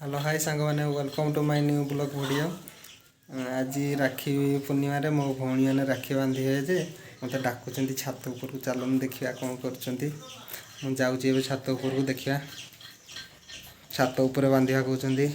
Hello hi सांग मैंने welcome to my new blog video. आज राखी पूर्णिमा रे मो भौणी मैंने राखी बांधे जे मत डाकुं छात उपर को चलन देखा कौन कर जाऊँगी छात उपर को देखा छात उपर बांधा कहते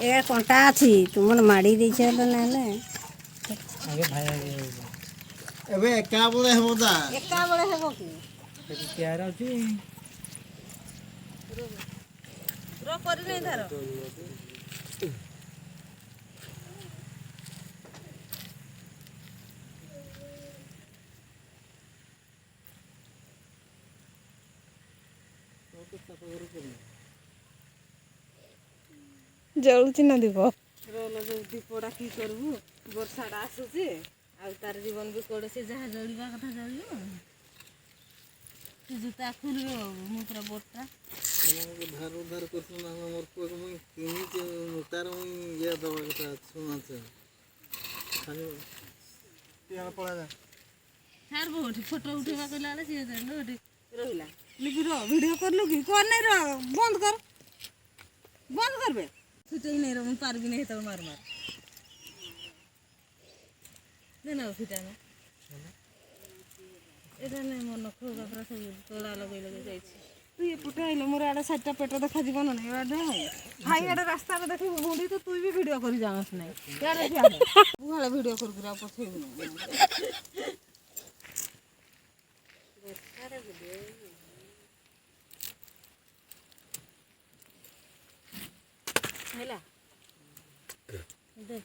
ए कंटा अछि तुमन माडी दै छै ना ना आगे भाई एबे एका बळे हेबो दा एका बळे हेबो की तैयार अछि रो करि नै धर जळुची ना दीप रोल दीपड़ा की करबू वर्षाटा आसुची आ तार जीवन भी कोड़े से जहाँ जलिबा कथा जलियो जूता खुलबे मु पूरा बोटा धार उधार करछु ना मोर को मुई किनी के तार मुई ये दबा कथा सुना छे खाली पिया पड़ा जा हार बोठी फोटो उठेबा कला ले से नोटी रहिला लिखि रो वीडियो करलु की कोन नै रो बंद करबे छुटै नै रो पार भी नै त मार मार ना उठिता ना एटा नै मन खोगा पूरा सब तोड़ा लगे जाई तू ये पुटे आइलो मोर आडा साइडटा पेट देखा जीवन नै एडा भाई एडा रास्ता रे देखि बुंडी तो तू भी वीडियो करी जानस नै यार क्या बुहाले वीडियो कर गिरा पछे सारे वीडियो हेला दे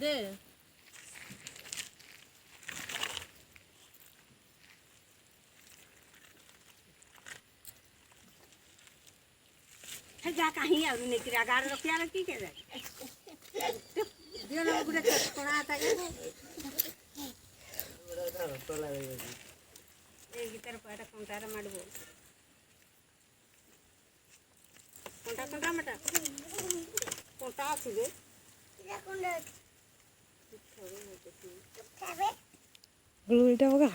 दे है जा कहीं और नहीं किरा गाड़ रखिया रखी के दियो ना गुडे कोना आता के ए गिटार पाटा कंटार माडबो कंटा कंटा मटा कंटा आछि गे या कंटा खाबे गुळीटा बघा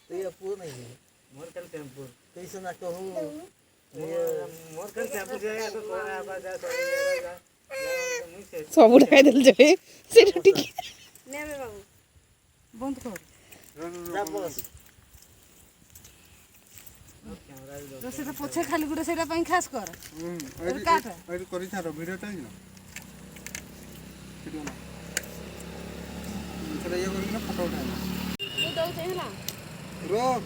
ये पूर नहीं मोर कल टेम्पो कैसे ना कहूं ये मोर कल टेम्पो जाए तो कोरा आवाज आ सब उठाई देल जे सेटा ठीक नेबे बाबू बंद कर जा बस तो सेटा पछे खाली गुडे सेटा पई खास कर और काट और करि थारो वीडियो टाइम ना वीडियो ना चला ये करी ना फोटो उठा तू दउ छै हला रोक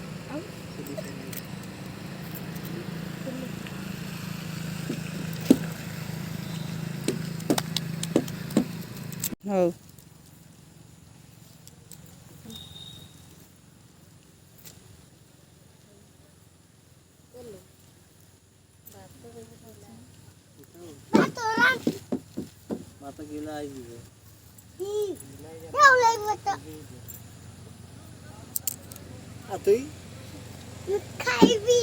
हो माता गेला आई गे आ तुई खाइबी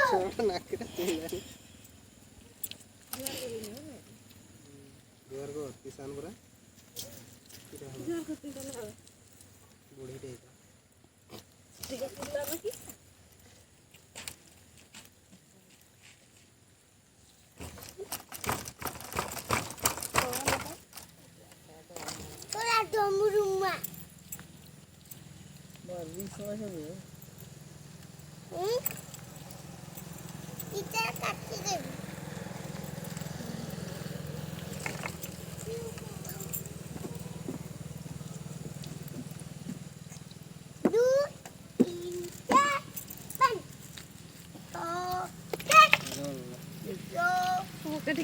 छोटा नाक रे तेल घर को किसान पूरा बुढ़ी टे ठीक है कुत्ता बाकी तोरा डमरुमा मार भी समझ में इधर काट दे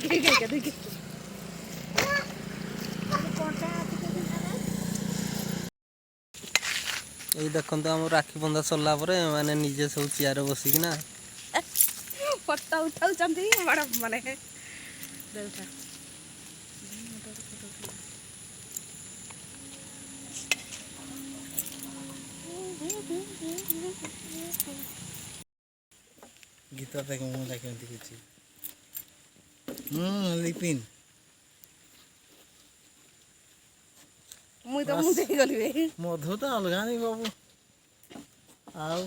ଦେଖେ ଏଇ ଦେଖନ୍ତୁ ଆମ ରାକ୍ଷୀ ବନ୍ଧା ସରିଲା ପରେ ମାନେ ନିଜେ ସବୁ ଚେୟାର ବସିକିନା ଫଟୋ ଉଠାଉଛନ୍ତି ବଡ଼ ମାନେ ଦେଉଥା ଗୀତ ଦେଖ ମୁଁ କେମିତି କିଛି ଲିପିନ୍ ମୁଇଁ ତ ମୁଁ ଦେଇଗଲି ବେ ମଧୁ ତ ଅଲଗା ନାଇଁ ବାବୁ ଆଉ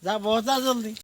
ଯା ବସ ଯା ଜଲ୍ଦି